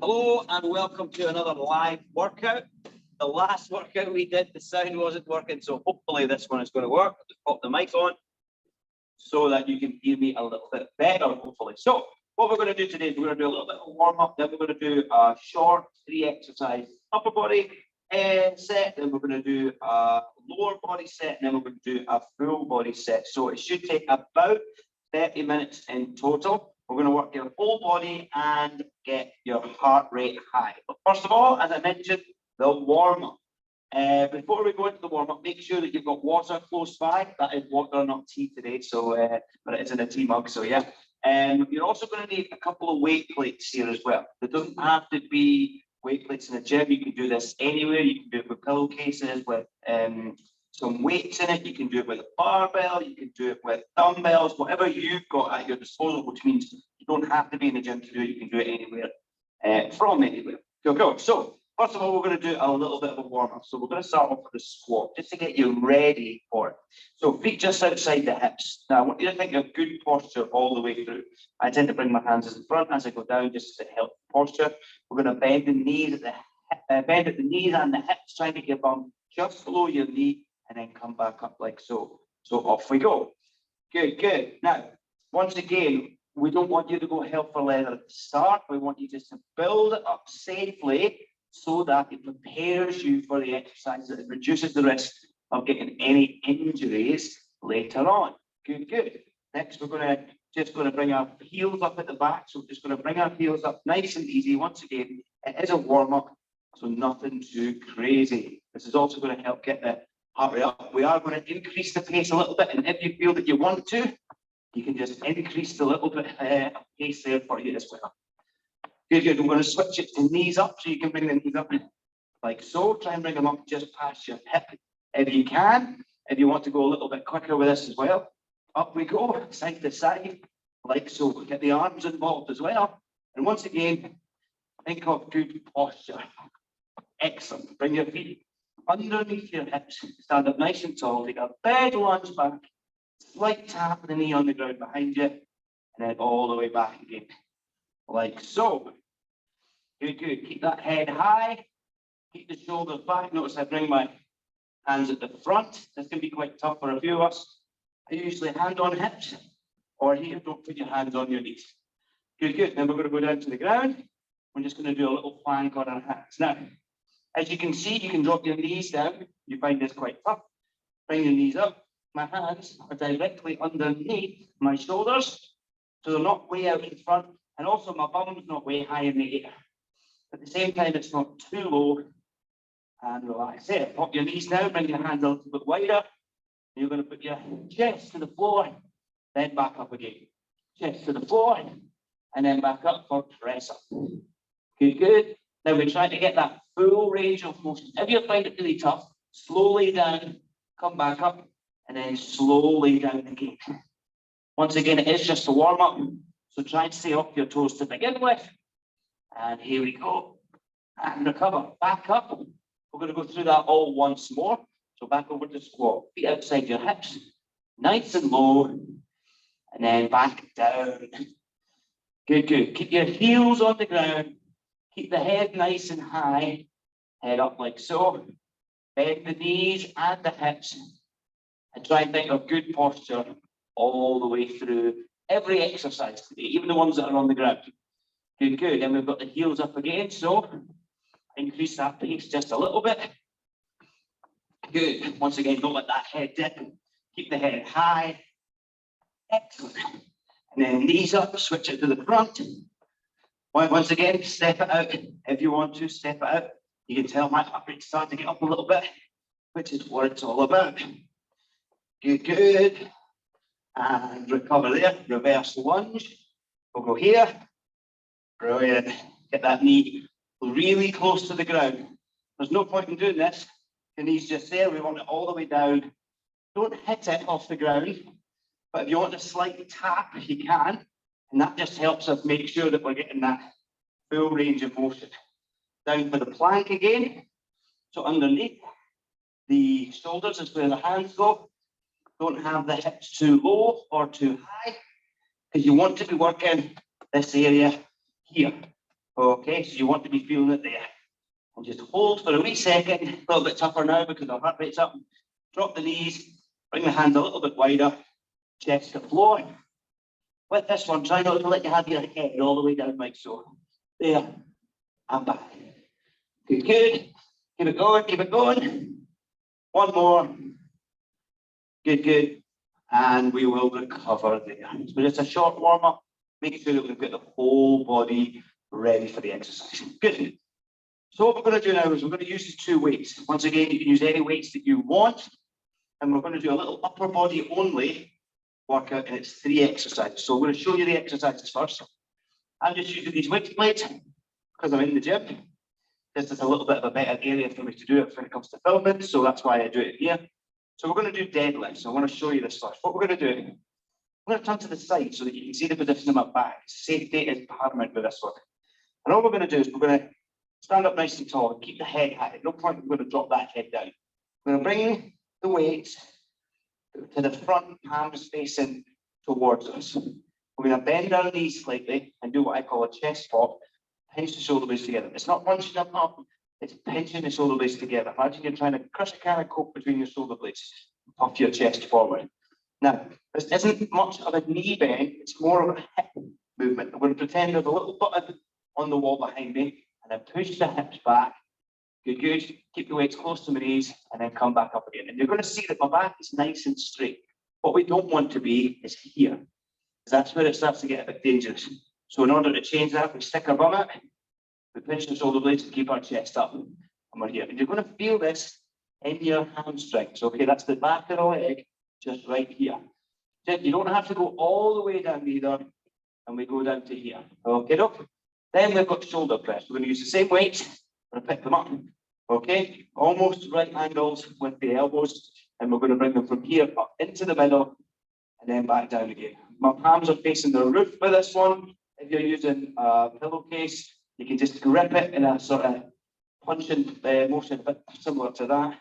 Hello and welcome to another live workout. The last workout we did, the sound wasn't working, so hopefully this one is going to work. I'll just pop the mic on so that you can hear me a little bit better, hopefully. So what we're going to do today is we're going to do a little bit of warm up, then we're going to do a short 3 exercise upper body set, then we're going to do a lower body set, and then we're going to do a full body set. So it should take about 30 minutes in total. We're going to work your whole body and get your heart rate high. But first of all, as I mentioned, the warm-up. Before we go into the warm-up, make sure that you've got water close by. That is water, not tea today, so but it's in a tea mug, so yeah. You're also going to need a couple of weight plates here as well. There doesn't have to be weight plates in the gym. You can do this anywhere. You can do it with pillowcases, with some weights in it. You can do it with a barbell, you can do it with dumbbells, whatever you've got at your disposal, which means you don't have to be in the gym to do it. You can do it anywhere, from anywhere. Cool. So first of all, we're going to do a little bit of a warm-up. So we're going to start off with the squat, just to get you ready for it. So feet just outside the hips. Now, I want you to think of good posture all the way through. I tend to bring my hands in front as I go down, just to help posture. We're going to bend the knees at the knees and the hips, trying to get your bum just below your knee, and then come back up like so. So off we go. Good. Now, once again, we don't want you to go hell for leather at the start. We want you just to build it up safely so that it prepares you for the exercise, that it reduces the risk of getting any injuries later on. Good. Next, we're just going to bring our heels up at the back. So we're just going to bring our heels up nice and easy. Once again, it is a warm-up, so nothing too crazy. This is also going to help get the heart rate up. We are going to increase the pace a little bit, and if you feel that you want to, you can just increase the little bit of pace there for you as well. Good. We're going to switch it to knees up, so you can bring the knees up like so. Try and bring them up just past your hip if you can. If you want to go a little bit quicker with this as well, up we go, side to side, like so. Get the arms involved as well. And once again, think of good posture. Excellent. Bring your feet underneath your hips, stand up nice and tall, take a big lunge back, slight tap of the knee on the ground behind you, and then all the way back again, like so. Good. Keep that head high, keep the shoulders back. Notice I bring my hands at the front. This can be quite tough for a few of us. I usually hand on hips, or here, don't put your hands on your knees. Good. Then we're going to go down to the ground. We're just going to do a little plank on our hands. Now, as you can see, you can drop your knees down. You find this quite tough. Bring your knees up. My hands are directly underneath my shoulders, so they're not way out in front, and also my bum's not way high in the air. At the same time, it's not too low. And relax there. Pop your knees down, bring your hands a little bit wider. You're going to put your chest to the floor, then back up again. Chest to the floor, and then back up for press up. Good. Now we're trying to get that full range of motion. If you find it really tough, slowly down, come back up, and then slowly down again. Once again, it is just a warm-up, so try and stay off your toes to begin with. And here we go. And recover. Back up. We're going to go through that all once more. So back over to squat. Feet outside your hips, nice and low, and then back down. Good. Keep your heels on the ground. Keep the head nice and high, head up like so. Bend the knees and the hips, and try and think of good posture all the way through every exercise today, even the ones that are on the ground. Good. And we've got the heels up again, so increase that pace just a little bit. Good. Once again, don't let that head dip. Keep the head high. Excellent. And then knees up, switch it to the front. Once again, step it out. If you want to, step it out. You can tell my heart rate starting to get up a little bit, which is what it's all about. Good. And recover there. Reverse lunge. We'll go here. Brilliant. Get that knee really close to the ground. There's no point in doing this. The knee's just there. We want it all the way down. Don't hit it off the ground. But if you want a slight tap, you can. And that just helps us make sure that we're getting that full range of motion. Down for the plank again. So underneath the shoulders is where the hands go. Don't have the hips too low or too high, because you want to be working this area here. Okay, so you want to be feeling it there. And just hold for a wee second, a little bit tougher now because our heart rate's up. Drop the knees, bring the hands a little bit wider, chest to floor. With this one, try not to let you have your head all the way down like so. There, and back. Good, good. Keep it going, keep it going. One more. Good, good. And we will recover there. So just a short warm-up, making sure that we've got the whole body ready for the exercise. Good. So what we're going to do now is we're going to use these 2 weights. Once again, you can use any weights that you want. And we're going to do a little upper body only workout, and it's 3 exercises. So I'm going to show you the exercises first. I'm just using these weight plates because I'm in the gym. This is a little bit of a better area for me to do it when it comes to filming, so that's why I do it here. So we're going to do deadlifts. So I want to show you this first. What we're going to do, I'm going to turn to the side so that you can see the position of my back. Safety is paramount with this one. And all we're going to do is we're going to stand up nice and tall and keep the head high. At no point we're going to drop that head down. We're going to bring the weights to the front, palms facing towards us. We're going to bend our knees slightly and do what I call a chest pop. Pinch the shoulder blades together. It's not punching them up, it's pinching the shoulder blades together. Imagine you're trying to crush a can of Coke between your shoulder blades. Puff your chest forward. Now, this isn't much of a knee bend, it's more of a hip movement. I'm going to pretend there's a little button on the wall behind me, and then push the hips back. Good, good. Keep the weights close to my knees, and then come back up again. And you're going to see that my back is nice and straight. What we don't want to be is here, because that's where it starts to get a bit dangerous. So in order to change that, we stick our bum out, we pinch the shoulder blades to keep our chest up, and we're here. And you're going to feel this in your hamstrings. Okay, that's the back of the leg, just right here. You don't have to go all the way down either, and we go down to here. Okay, look. Then we've got shoulder press. We're going to use the same weights. We're going to pick them up. Okay, almost right angles with the elbows, and we're going to bring them from here up into the middle, and then back down again. My palms are facing the roof for this one. If you're using a pillowcase, you can just grip it in a sort of punching motion, a bit similar to that.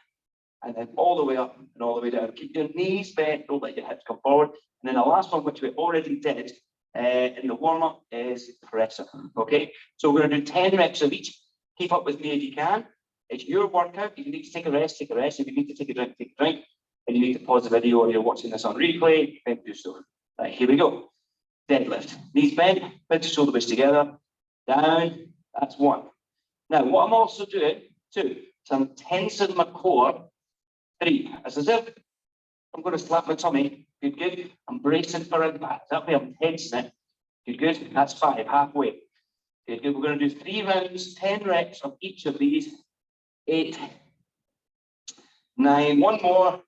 And then all the way up and all the way down. Keep your knees bent, don't let your hips come forward. And then the last one, which we already did in the warm-up, is pressing. Okay, so we're going to do 10 reps of each. Keep up with me if you can. It's your workout. If you need to take a rest, take a rest. If you need to take a drink, take a drink. And you need to pause the video or you're watching this on replay, then do so. Right, here we go. Deadlift. Knees bent, pinch the shoulder blades together. Down. That's 1. Now, what I'm also doing, 2, so I'm tensing my core. 3, as if I'm going to slap my tummy. Good, good. I'm bracing for impact. That way I'm tensing it. Good, good. That's 5, halfway. Good, good. We're going to do 3 rounds, 10 reps of each of these. 8, 9, 1 more.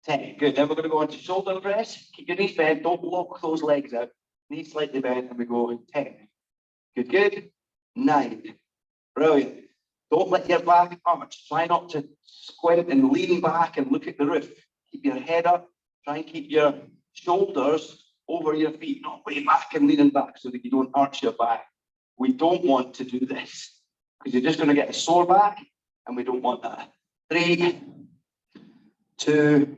10. Good. Then we're going to go into shoulder press. Keep your knees bent. Don't lock those legs out. Knees slightly bent, and we go 10. Good, good. 9. Brilliant. Don't let your back arch. Try not to squint and lean back and look at the roof. Keep your head up. Try and keep your shoulders over your feet, not way back and leaning back so that you don't arch your back. We don't want to do this because you're just going to get a sore back, and we don't want that. 3, 2,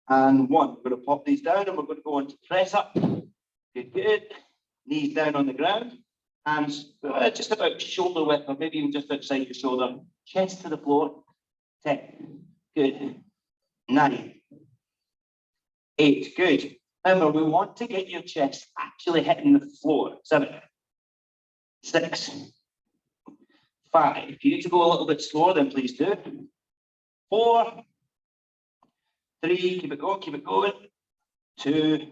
and 1. We're going to pop these down, and we're going to go on to press up. Good, good. Knees down on the ground. Hands just about shoulder width, or maybe even just outside your shoulder. Chest to the floor. 10. Good. 9. 8. Good. Remember, we want to get your chest actually hitting the floor. 7. 6. 5. If you need to go a little bit slower, then please do. 4. 3. Keep it going. Keep it going. 2.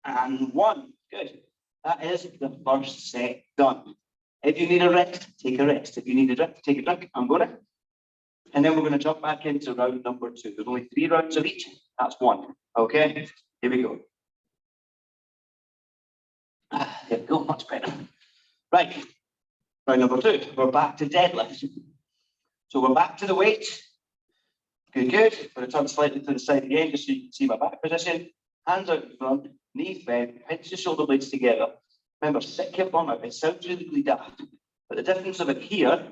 And 1. Good. That is the first set done. If you need a rest, take a rest. If you need a drink, take a drink. I'm going to. And then we're going to jump back into round number 2. There's only 3 rounds of each. That's 1. Okay, here we go. There we go, much better. Right, round number 2. We're back to deadlift. So we're back to the weight. Good, good. I'm going to turn slightly to the side again just so you can see my back position. Hands out in front, knees bent, pinch the shoulder blades together. Remember, stick your bum out. It sounds really daft, but the difference of it here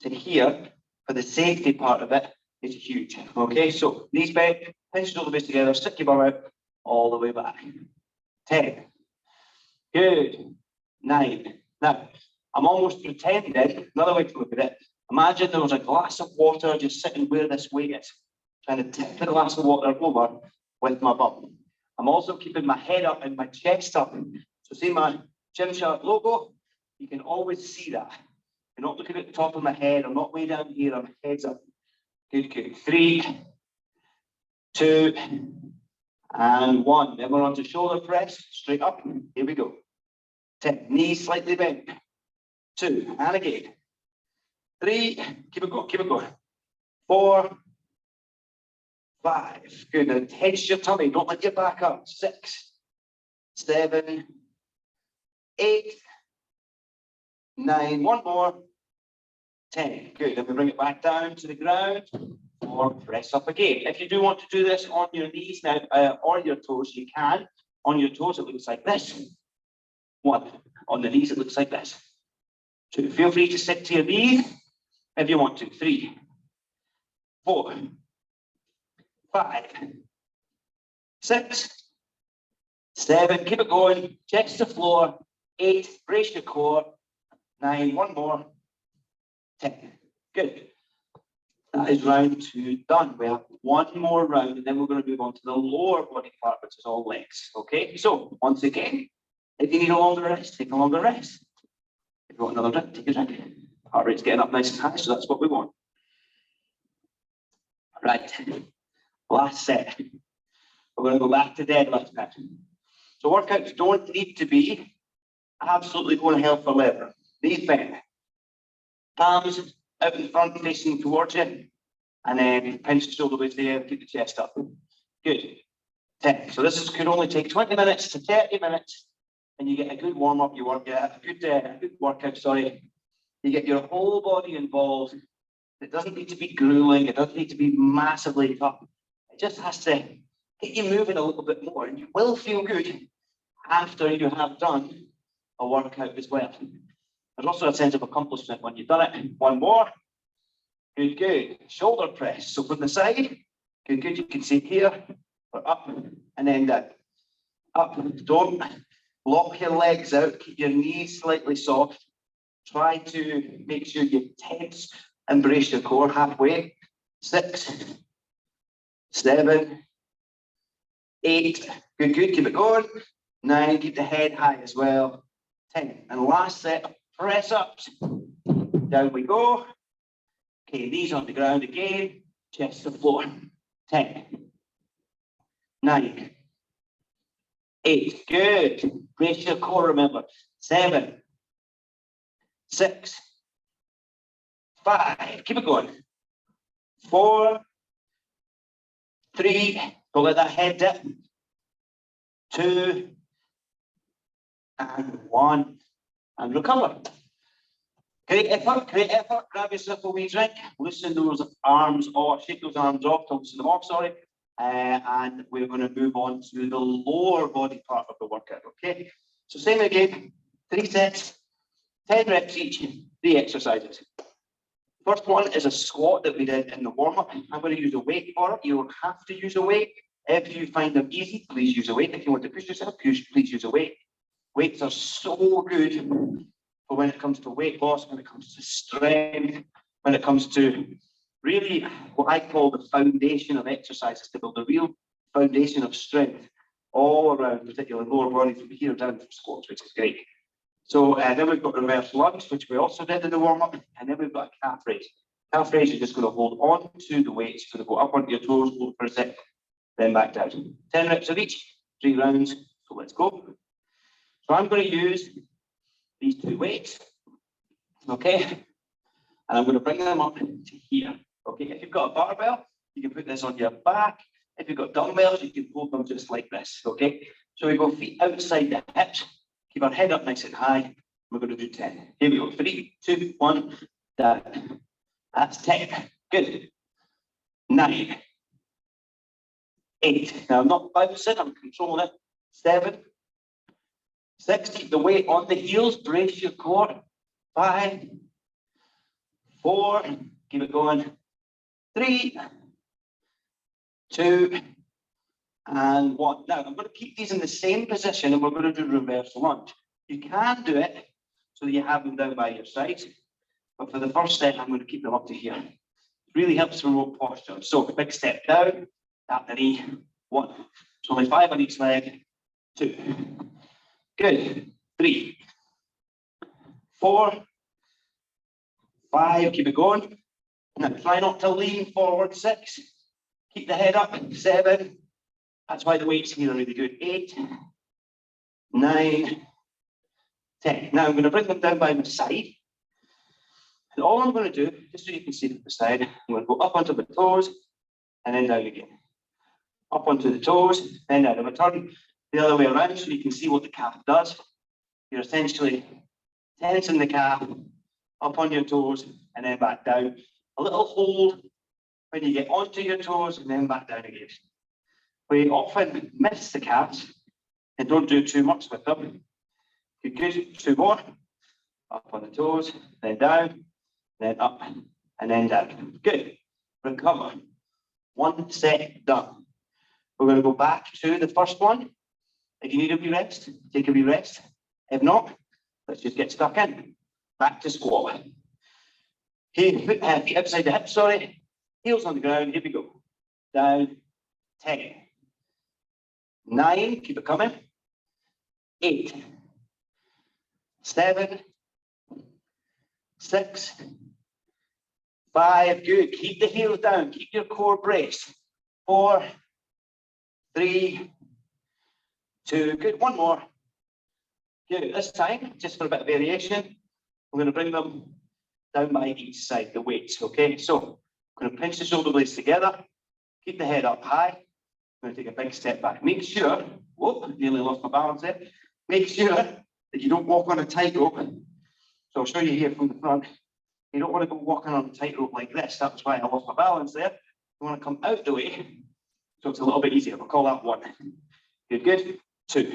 to here, for the safety part of it, is huge. Okay, so knees bent, pinch the shoulder blades together, stick your bum out, all the way back. 10. Good. 9. Now, I'm almost pretending, another way to look at it, imagine there was a glass of water just sitting where this weight is, trying to tip the glass of water over with my bum. I'm also keeping my head up and my chest up. So see my Gymshark logo? You can always see that. You're not looking at the top of my head. I'm not way down here. I'm heads up. Good, good. 3, 2, and 1. Then we're on to shoulder press. Straight up. Here we go. 10. Knees slightly bent. 2. And again. 3. Keep it going. Keep it going. 4. 5. Good. Now tense your tummy. Don't let your back up. 6, 7, 8, 9. One more. 10. Good. Then we bring it back down to the ground or press up again. If you do want to do this on your knees now or your toes, you can. On your toes, it looks like this. 1. On the knees, it looks like this. 2. Feel free to stick to your knees if you want to. 3, 4, 5, 6, 7. Keep it going. Chest to floor. 8. Brace your core. 9. One more. 10. Good. That is round 2 done. We have one more round and then we're going to move on to the lower body part, which is all legs. Okay, so once again, if you need a longer rest, take a longer rest. If you want another drink, take a drink. Heart rate's getting up nice and high, so that's what we want. Right, last set. We're going to go back to deadlift now. So workouts don't need to be absolutely going hell for leather. Knees bent. Palms out in front, facing towards you, and then pinch the shoulder blades there, keep the chest up. Good. 10. So this could only take 20 minutes to 30 minutes, and you get a good warm up. You work, a good workout. Sorry, you get your whole body involved. It doesn't need to be grueling. It doesn't need to be massively tough. It just has to get you moving a little bit more, and you will feel good after you have done a workout as well. There's also a sense of accomplishment when you've done it. One more. Good, good. Shoulder press. So from the side, good, good. You can see here, we're up and then down. Up. Don't lock your legs out. Keep your knees slightly soft. Try to make sure you tense and brace your core halfway. 6, 7, 8. Good, good. Keep it going. 9. Keep the head high as well. 10. And last set. Press ups. Down we go. Okay, knees on the ground again. Chest to floor. 10. 9. 8. Good. Brace your core, remember. 7. 6. 5. Keep it going. 4. 3. Don't let that head dip. 2. And 1. And recover. Great effort, great effort. Grab yourself a wee drink, loosen those arms off, shake those arms off, to loosen them off, sorry. And we're going to move on to the lower body part of the workout, okay? So same again, 3 sets, 10 reps each, 3 exercises. First one is a squat that we did in the warm-up. I'm going to use a weight for it. You don't have to use a weight. If you find them easy, please use a weight. If you want to push yourself, please use a weight. Weights are so good for when it comes to weight loss, when it comes to strength, when it comes to really what I call the foundation of exercises to build a real foundation of strength all around, particularly lower body from here down for squats, which is great. So then we've got reverse lunge, which we also did in the warm-up, and then we've got a calf raise. Calf raise, you're just going to hold on to the weights, you're going to go up onto your toes, hold for a sec, then back down. 10 reps of each, 3 rounds, so let's go. So I'm going to use these 2 weights, okay? And I'm going to bring them up to here, okay? If you've got a barbell, you can put this on your back. If you've got dumbbells, you can hold them just like this, okay? So we go feet outside the hips, keep our head up nice and high. We're going to do 10. Here we go, 3, 2, 1, down. That's 10, good. 9, 8. Now I'm not bouncing, I'm controlling it. 7, 6, keep the weight on the heels, brace your core. 5, 4, keep it going. 3, 2, and 1. Now I'm going to keep these in the same position and we're going to do reverse lunge. You can do it so that you have them down by your side. But for the first set, I'm going to keep them up to here. It really helps promote posture. So big step down, tap the knee, 1. So only 5 on each leg, 2. Good, 3, 4, 5, keep it going. Now try not to lean forward, 6. Keep the head up, 7. That's why the weights here are really good. 8, 9, 10. Now I'm going to bring them down by my side. And all I'm going to do, just so you can see from the side, I'm going to go up onto the toes and then down again. Up onto the toes, then down. I'm going to turn the other way around so you can see what the calf does. You're essentially tensing the calf, up on your toes, and then back down. A little hold when you get onto your toes, and then back down again. We often miss the calves and don't do too much with them. Good, 2 more. Up on the toes, then down, then up, and then down. Good. Recover. 1 set done. We're going to go back to the first one. If you need a wee rest, take a wee rest. If not, let's just get stuck in. Back to squat. Feet outside the hips, sorry. Heels on the ground. Here we go. Down. 10. 9. Keep it coming. 8. 7. 6. 5. Good. Keep the heels down. Keep your core braced. 4. 3. 2. Good. 1 more. Good. This time, just for a bit of variation, we're going to bring them down by each side, the weights. Okay. So I'm going to pinch the shoulder blades together. Keep the head up high. I'm going to take a big step back. Make sure, whoop, nearly lost my balance there. Make sure that you don't walk on a tightrope. So I'll show you here from the front. You don't want to go walking on a tightrope like this. That's why I lost my balance there. You want to come out the way so it's a little bit easier. We'll call that 1. Good, good. 2.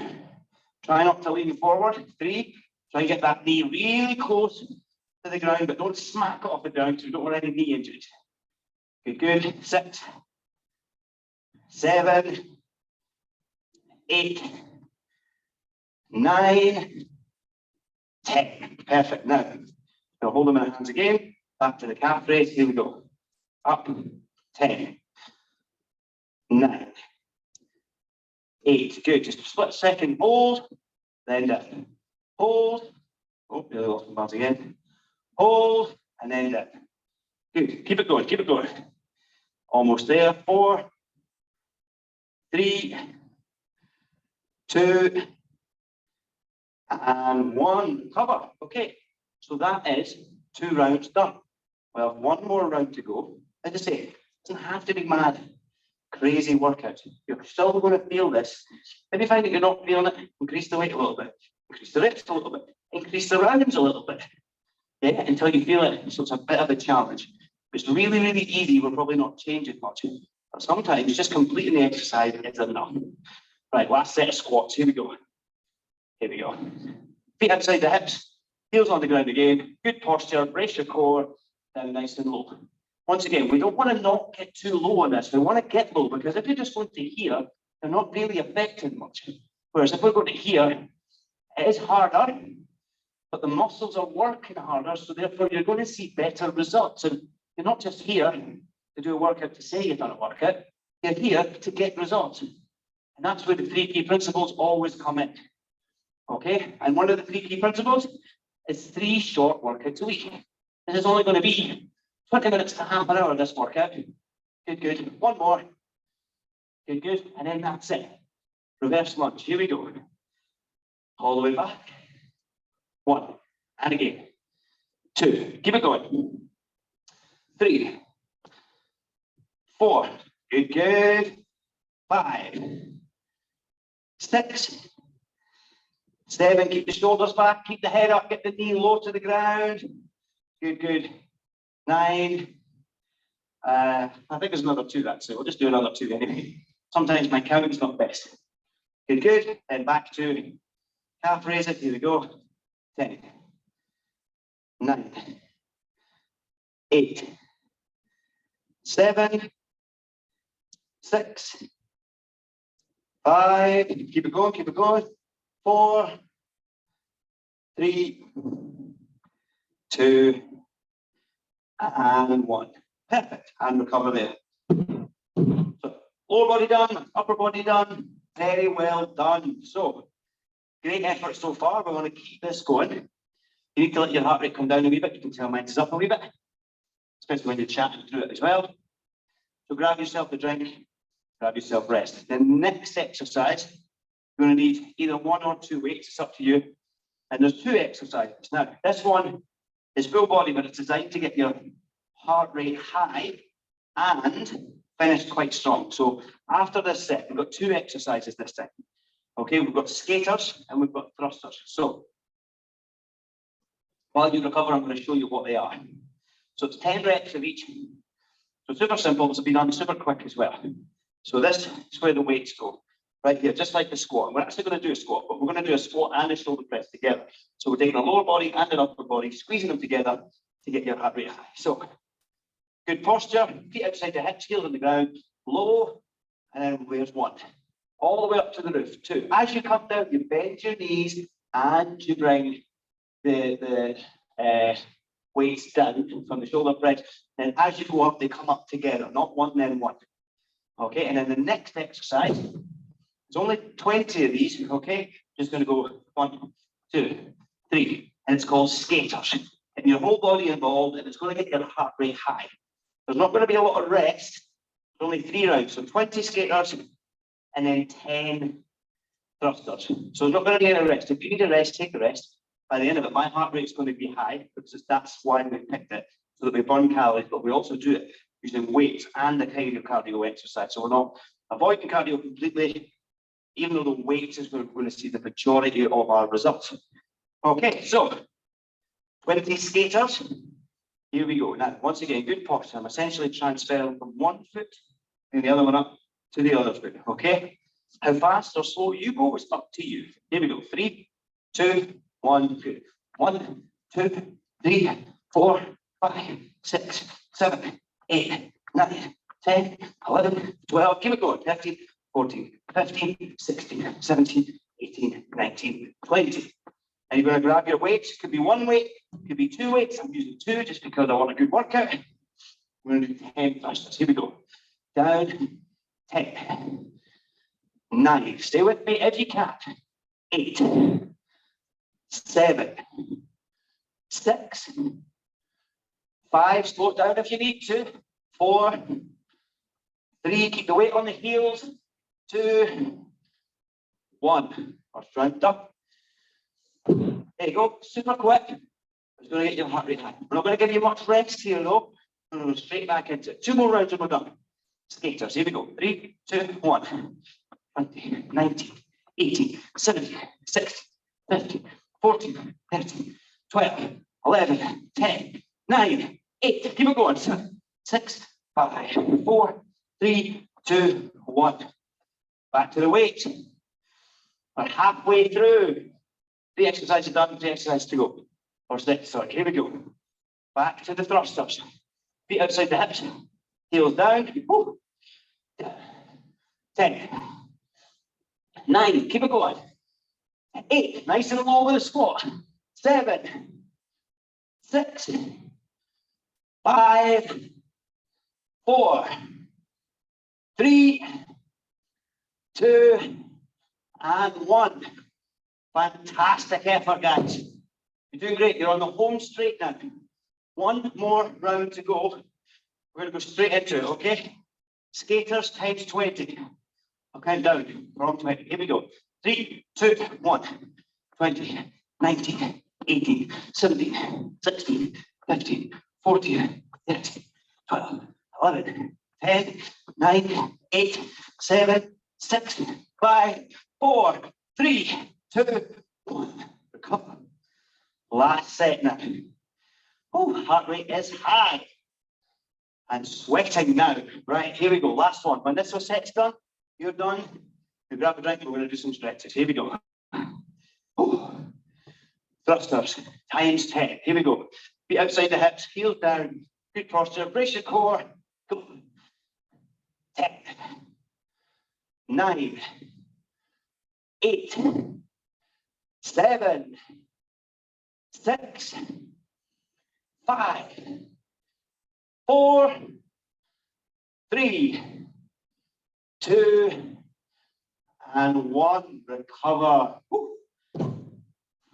Try not to lean forward. 3. Try and get that knee really close to the ground, but don't smack it off the ground so you don't want any knee injuries. Good, good. 6. 7. 8. 9. 10. Perfect. Now, I'll hold them in the hands again. Back to the calf raise. Here we go. Up. 10. 9. 8. Good. Just a split second. Hold. Then down. Hold. Oh, nearly lost my balance again. Hold. And then down. Good. Keep it going. Keep it going. Almost there. 4. 3. 2. And 1. Cover. Okay. So that is 2 rounds done. We have 1 more round to go. As I say, it doesn't have to be mad, crazy workout. You're still going to feel this. If you find that you're not feeling it, increase the weight a little bit, increase the reps a little bit, increase the rounds a little bit. Yeah, until you feel it. So it's a bit of a challenge. If it's really, really easy, we're probably not changing much. But sometimes just completing the exercise is enough. Right, last set of squats. Here we go. Here we go. Feet outside the hips. Heels on the ground again. Good posture. Brace your core. Down nice and low. Once again, we don't want to not get too low on this. We want to get low because if you're just going to here, they're not really affecting much. Whereas if we're going to here, it is harder, but the muscles are working harder. So therefore, you're going to see better results. And you're not just here to do a workout to say you've done a workout. You're here to get results. And that's where the 3 key principles always come in. Okay? And one of the 3 key principles is 3 short workouts a week. This is only going to be 20 minutes to half an hour, this workout. Good, good. 1 more. Good, good. And then that's it. Reverse lunge. Here we go. All the way back. 1. And again. 2. Keep it going. 3. 4. Good, good. 5. 6. 7. Keep the shoulders back. Keep the head up. Get the knee low to the ground. Good, good. 9. I think there's another 2, that's it. We'll just do another 2 anyway. Sometimes my counting's not best. Good, good. Then back to calf raise it. Here we go. 10. 9. 8. 7. 6. 5. Keep it going, keep it going. 4. 3, 2, and 1. Perfect. And recover there. So, lower body done, upper body done. Very well done. So, great effort so far. We're going to keep this going. You need to let your heart rate come down a wee bit. You can tell mine is up a wee bit, especially when you're chatting through it as well. So grab yourself a drink, grab yourself rest. The next exercise, you're going to need either 1 or 2 weights. It's up to you. And there's 2 exercises. Now, this one is full body, but it's designed to get your heart rate high and finish quite strong. So after this set, we've got 2 exercises this time. Okay, we've got skaters and we've got thrusters. So while you recover, I'm going to show you what they are. So it's 10 reps of each. So super simple, to be done super quick as well. So this is where the weights go. Right here, just like the squat. We're actually going to do a squat, but we're going to do a squat and a shoulder press together. So we're taking a lower body and an upper body, squeezing them together to get your heart rate high. So good posture, feet outside the hips, heels on the ground, low, and then where's 1? All the way up to the roof. 2. As you come down, you bend your knees and you bring the weights down from the shoulder press. And as you go up, they come up together, not 1 then 1. Okay, and then the next exercise, there's only 20 of these, okay? Just going to go 1, 2, 3, and it's called skaters. And your whole body involved, and it's going to get your heart rate high. There's not going to be a lot of rest. There's only 3 rounds, so 20 skaters, and then 10 thrusters. So there's not going to be any rest. If you need a rest, take a rest. By the end of it, my heart rate is going to be high, because that's why we picked it, so that we burn calories, but we also do it using weights and the kind of cardio exercise. So we're not avoiding cardio completely, even though the weights is where we're going to see the majority of our results. Okay, so 20 skaters. Here we go. Now, once again, good posture. I'm essentially transferring from one foot and the other one up to the other foot. Okay? How fast or slow you go is up to you. Here we go. 3, 2, 1, 2. 1, 2, 3, 4, 5, 6, 7, 8, 9, 10, 11, 12. Keep it going. 13, 14, 15, 16, 17, 18, 19, 20. And you're going to grab your weights. It could be 1 weight, it could be 2 weights. I'm using 2 just because I want a good workout. We're going to do 10 thrusters. Here we go. Down, 10, 9. Stay with me if you can. 8, 7, 6, 5. Slow it down if you need to. 4, 3. Keep the weight on the heels. 2, 1. First round up. There you go, super quick. It's going to get your heart rate high. We're not going to give you much rest here though. We're going to go straight back into it. 2 more rounds and we're done. Skaters, here we go. 3, 2, 1. 20, 19, 18, 17, 16, 15, 14, 13, 12, 11, 10, 9, 8. Keep it going. 6, 5, 4, 3, 2, 1. Back to the weight. We're halfway through. 3 exercises done, 3 exercises to go. Or 6, sorry. Here we go. Back to the thrusters. Feet outside the hips. Heels down. Woo. 10. 9. Keep it going. 8. Nice and low with a squat. 7. 6. 5. 4. 3. 2. And 1. Fantastic effort, guys. You're doing great. You're on the home straight now. 1 more round to go. We're going to go straight into it, okay? Skaters times 20. I'll count down from 20. Here we go. 3, 2, 1. 20, 19, 18, 17, 16, 15, 14, 13, 12, 11, 10, 9, 8, 7, 6, 5, 4, 3, 2, 1. Recover. Last set now. Oh, heart rate is high. And sweating now. Right, here we go. Last one. When this set's done, you're done. You grab a drink, we're going to do some stretches. Here we go. Oh. Thrusters times 10. Here we go. Feet outside the hips, heels down. Good posture. Brace your core. Go. 10, 9, 8, 7, 6, 5, 4, 3, 2, and 1. Recover. Woo.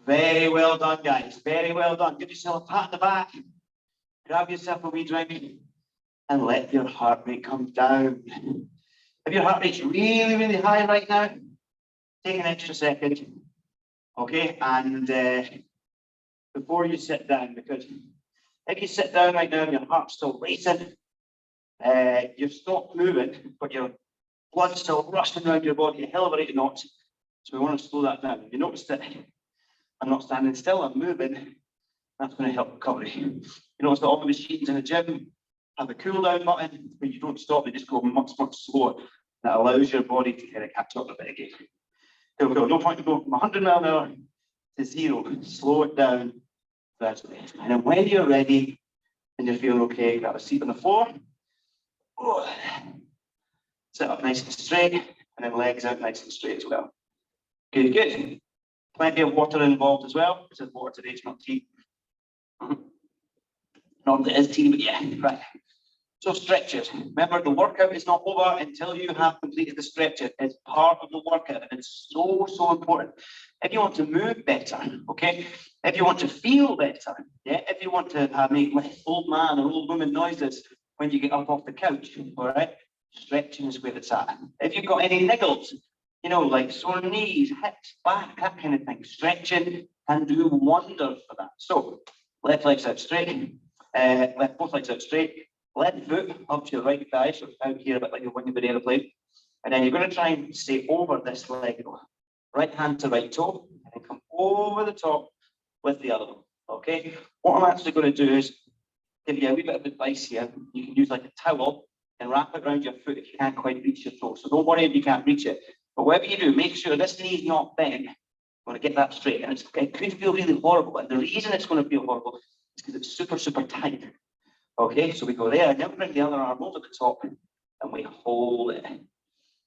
Very well done, guys. Very well done. Give yourself a pat on the back. Grab yourself a wee drink and let your heart rate come down. If your heart rate's really, really high right now, take an extra second, okay? And before you sit down, because if you sit down right now and your heart's still racing, you've stopped moving, but your blood's still rushing around your body at a hell of a rate of knots. So we want to slow that down. You notice that I'm not standing still, I'm moving. That's going to help recovery. You notice that all the machines in the gym have a cool down button, but you don't stop, they just go much, much slower. That allows your body to kind of catch up a bit again. Cool, cool. No point to go from 100 miles an hour to 0. Slow it down gradually. And then when you're ready and you're feeling okay, grab a seat on the floor. Oh. Sit up nice and straight, and then legs out nice and straight as well. Good, good. Plenty of water involved as well. This is water today, it's not tea. Normally it is tea, but yeah, right. So stretches. Remember, the workout is not over until you have completed the stretches. It's part of the workout, and it's so, so important. If you want to move better, okay? If you want to feel better, yeah? If you want to make less old man or old woman noises when you get up off the couch, all right? Stretching is where it's at. If you've got any niggles, you know, like sore knees, hips, back, that kind of thing, stretching can do wonders for that. So, left leg's out straight, both legs out straight, left foot up to your right thigh, so it's out here a bit like you're winning an aeroplane. And then you're going to try and stay over this leg. Right hand to right toe, and then come over the top with the other one. Okay? What I'm actually going to do is give you a wee bit of advice here. You can use like a towel and wrap it around your foot if you can't quite reach your toe. So don't worry if you can't reach it. But whatever you do, make sure this knee's not bent. You want to get that straight. And it could feel really horrible. And the reason it's going to feel horrible is because it's super, super tight. Okay, so we go there, and then we bring the other arm over the top, and we hold it.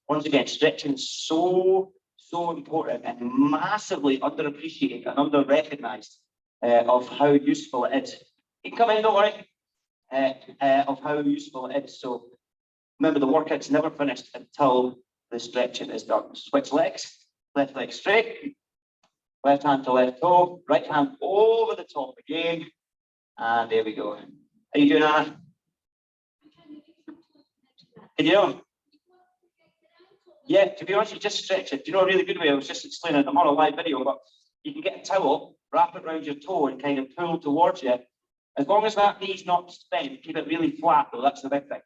Once again, stretching is so, so important and massively underappreciated and under-recognized of how useful it is. You can come in, don't worry, of how useful it is. So remember, the workout's never finished until the stretching is done. Switch legs, left leg straight, left hand to left toe, right hand over the top again, and there we go. How you doing, Anna? Can you know? Yeah, to be honest, you just stretch it. Do you know a really good way? I was just explaining it. I'm on a live video, but you can get a towel, wrap it around your toe, and kind of pull towards you. As long as that knee's not bent, keep it really flat, though. That's the big thing.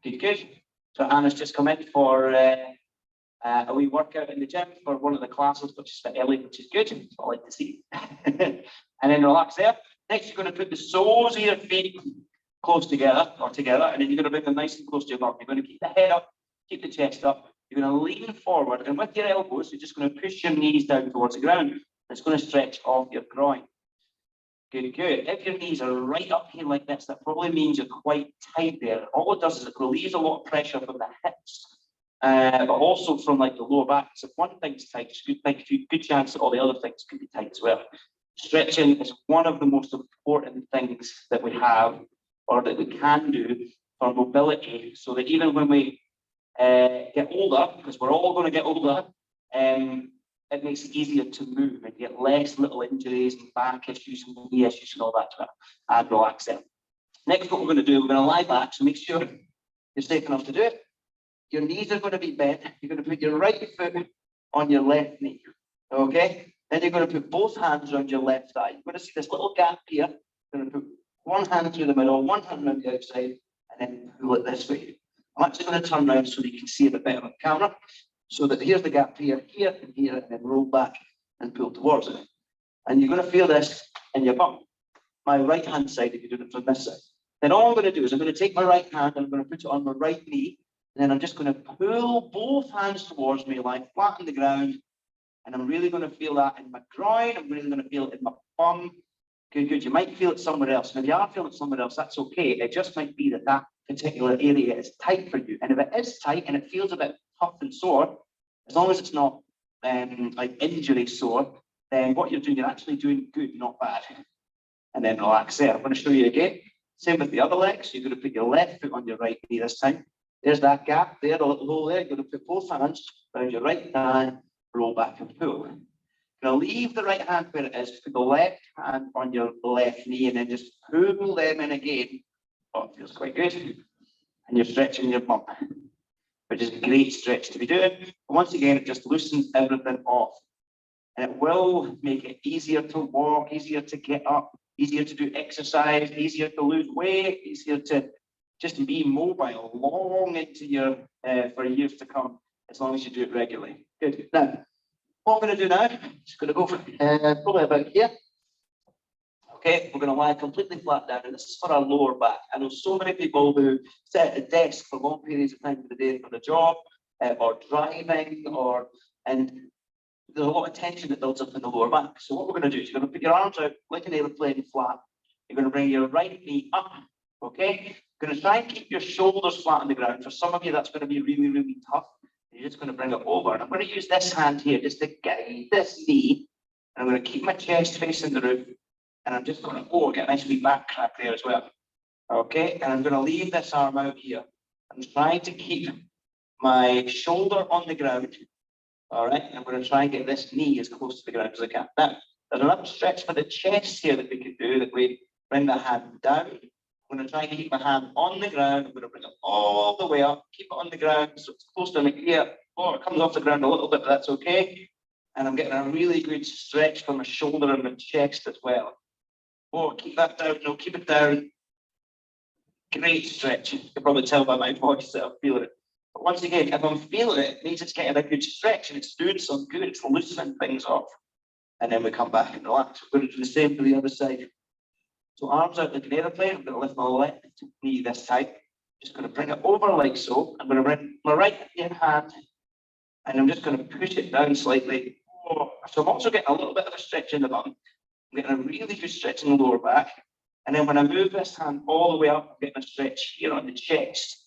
Good, good. So Anna's just come in for a wee workout in the gym for one of the classes, which is for Ellie, which is good. That's what I like to see. And then relax there. Next, you're going to put the soles of your feet close together, and then you're going to bring them nice and close to your bum. You're going to keep the head up, keep the chest up. You're going to lean forward, and with your elbows, you're just going to push your knees down towards the ground. It's going to stretch off your groin. Good, good. If your knees are right up here like this, that probably means you're quite tight there. All it does is it relieves a lot of pressure from the hips, but also from like the lower back. So if one thing's tight, it's a good chance that all the other things could be tight as well. Stretching is one of the most important things that we have or that we can do for mobility, so that even when we get older, because we're all going to get older, it makes it easier to move and get less little injuries and back issues and knee issues and all that to it, and relax them. Next, what we're going to do, we're going to lie back, so make sure you're safe enough to do it. Your knees are going to be bent. You're going to put your right foot on your left knee, okay? Then you're going to put both hands around your left thigh. You're going to see this little gap here. You're going to put one hand through the middle, one hand around the outside, and then pull it this way. I'm actually going to turn around so that you can see it a bit on the camera. So that here's the gap here, here, and here, and then roll back and pull towards it. And you're going to feel this in your bum. My right hand side, if you're doing it from this side. Then all I'm going to do is I'm going to take my right hand and I'm going to put it on my right knee. And then I'm just going to pull both hands towards me, lying flat on the ground. And I'm really going to feel that in my groin. I'm really going to feel it in my bum. Good, good. You might feel it somewhere else. And if you are feeling it somewhere else, that's okay. It just might be that that particular area is tight for you. And if it is tight and it feels a bit tough and sore, as long as it's not like injury sore, then what you're doing, you're actually doing good, not bad. And then relax there. I'm going to show you again. Same with the other leg. So you're going to put your left foot on your right knee this time. There's that gap there, a little hole there. You're going to put both hands around your right thigh, roll back and pull. You're going to leave the right hand where it is, put the left hand on your left knee, and then just pull them in again. Oh, it feels quite good. And you're stretching your bump, which is a great stretch to be doing. And once again, it just loosens everything off. And it will make it easier to walk, easier to get up, easier to do exercise, easier to lose weight, easier to just be mobile long into your, for years to come, as long as you do it regularly. Good. Now, what I'm going to do now, I'm just going to go probably about here. Okay, we're going to lie completely flat down, and this is for our lower back. I know so many people who sit at a desk for long periods of time of the day for the job, or driving, and there's a lot of tension that builds up in the lower back. So what we're going to do is you're going to put your arms out like an aeroplane flat. You're going to bring your right knee up, okay? You're going to try and keep your shoulders flat on the ground. For some of you, that's going to be really, really tough. You're just going to bring it over. And I'm going to use this hand here just to guide this knee. And I'm going to keep my chest facing the roof. And I'm just going to get a nice wee back crack there as well. Okay, and I'm going to leave this arm out here. I'm trying to keep my shoulder on the ground. All right, I'm going to try and get this knee as close to the ground as I can. Now, there's another stretch for the chest here that we could do, that we bring the hand down. I'm going to try and keep my hand on the ground. I'm going to bring it all the way up, keep it on the ground so it's close to my ear. Oh, it comes off the ground a little bit, but that's okay. And I'm getting a really good stretch for my shoulder and my chest as well. Oh, keep that down. No, keep it down. Great stretch. You can probably tell by my voice that I'm feeling it. But once again, if I'm feeling it, it means it's getting a good stretch and it's doing some good. It's loosening things off. And then we come back and relax. We're going to do the same for the other side. So arms out like an aeroplane. I'm going to lift my left knee this time. Just going to bring it over like so. I'm going to bring my right hand and I'm just going to push it down slightly. Oh, so I'm also getting a little bit of a stretch in the bum. I'm getting a really good stretch in the lower back. And then when I move this hand all the way up, I'm getting a stretch here on the chest.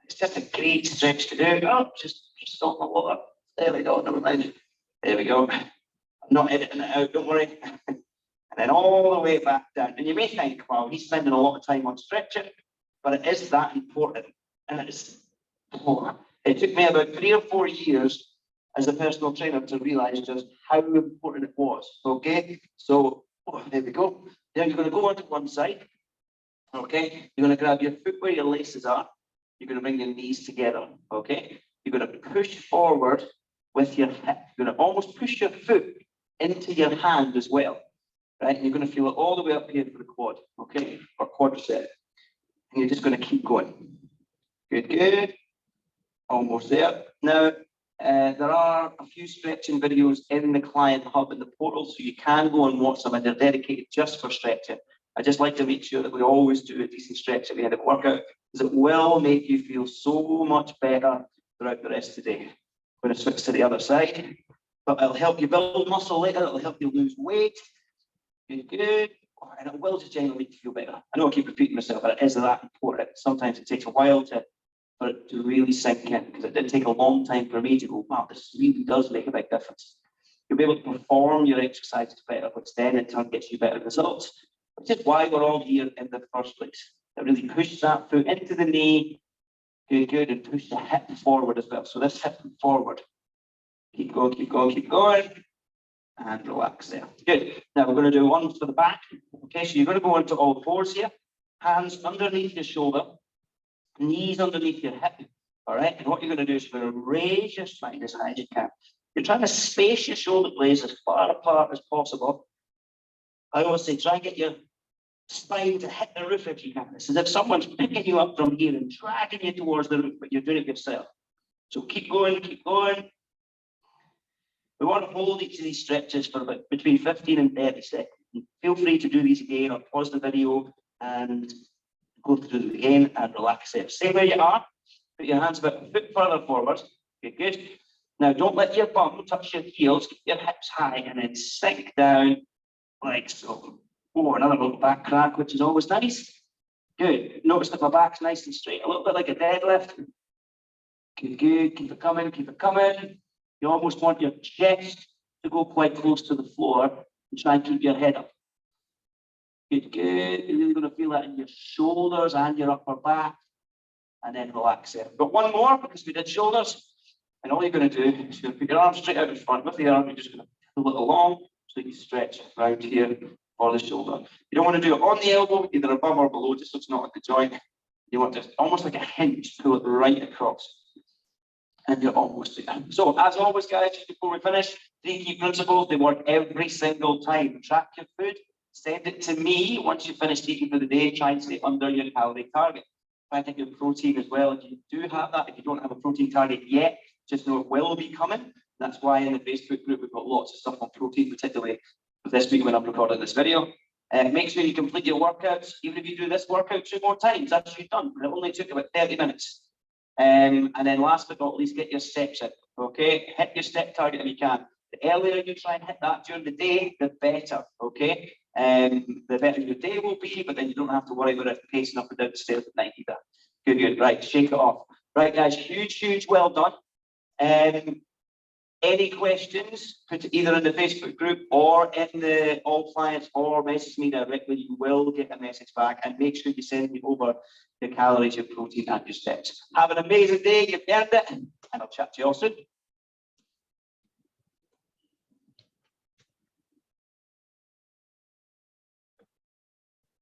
It's just a great stretch to do. Oh, just stop my water. There we go, never mind. There we go. I'm not editing it out, don't worry. And then all the way back down. And you may think, wow, he's spending a lot of time on stretching, but it is that important. And it took me about 3 or 4 years as a personal trainer to realize just how important it was. Okay, so there we go. Now you're going to go onto one side. Okay, you're going to grab your foot where your laces are. You're going to bring your knees together. Okay, you're going to push forward with your hip. You're going to almost push your foot into your hand as well. Right, and you're going to feel it all the way up here for the quad. Okay, or quadricep. And you're just going to keep going. Good, good. Almost there. Now, there are a few stretching videos in the client hub in the portal, so you can go and watch them, and they're dedicated just for stretching. I just like to make sure that we always do a decent stretch at the end of the workout, because it will make you feel so much better throughout the rest of the day. I'm going to switch to the other side, but it'll help you build muscle later, it'll help you lose weight. Good, good. And it will just generally make you feel better. I know I keep repeating myself, but it is that important. Sometimes it takes a while for it to really sink in, because it did take a long time for me to go, wow, this really does make a big difference. You'll be able to perform your exercises better, which then in turn gets you better results, which is why we're all here in the first place. To really push that foot into the knee, good, good, and push the hip forward as well. So this hip forward. Keep going, keep going, keep going. And relax there. Good. Now we're going to do one for the back. Okay, so you're going to go into all fours here. Hands underneath your shoulder. Knees underneath your hip. All right. And what you're going to do is you're going to raise your spine as high as you can. You're trying to space your shoulder blades as far apart as possible. I always say try and get your spine to hit the roof if you can. It's as if someone's picking you up from here and dragging you towards the roof, but you're doing it yourself. So keep going, keep going. We want to hold each of these stretches for about between 15 and 30 seconds. Feel free to do these again or pause the video and go through it again and relax there. Stay where you are. Put your hands about a foot further forward. Okay, good. Now don't let your bum touch your heels. Keep your hips high and then sink down like so. Oh, another little back crack, which is always nice. Good. Notice that my back's nice and straight, a little bit like a deadlift. Good, good. Keep it coming, keep it coming. You almost want your chest to go quite close to the floor and try and keep your head up. Good, good. You're really going to feel that in your shoulders and your upper back. And then relax there. But one more, because we did shoulders. And all you're going to do is you're going to put your arms straight out in front. With the arm, you're just going to pull it along so you stretch around here for the shoulder. You don't want to do it on the elbow, either above or below, just so it's not at the joint. You want to almost like a hinge, pull it right across. And you're almost there. So, as always, guys, just before we finish, 3 key principles. They work every single time. Track your food. Send it to me once you finish eating for the day. Try and stay under your calorie target. Try and take your protein as well. If you do have that, if you don't have a protein target yet, just know it will be coming. That's why in the Facebook group, we've got lots of stuff on protein, particularly for this week when I'm recording this video. Make sure you complete your workouts. Even if you do this workout 2 more times, that's what you've done. It only took about 30 minutes. And then last but not least, get your steps in. Okay, hit your step target if you can. The earlier you try and hit that during the day, the better. Okay. The better your day will be, but then you don't have to worry about it pacing up and down the stairs at night either. Good, good. Right, shake it off. Right, guys, huge, well done. Any questions, put it either in the Facebook group or in the all clients or message me directly. You will get a message back, and make sure you send me over your calories, your protein, and your steps. Have an amazing day. You've earned it, and I'll chat to you all soon.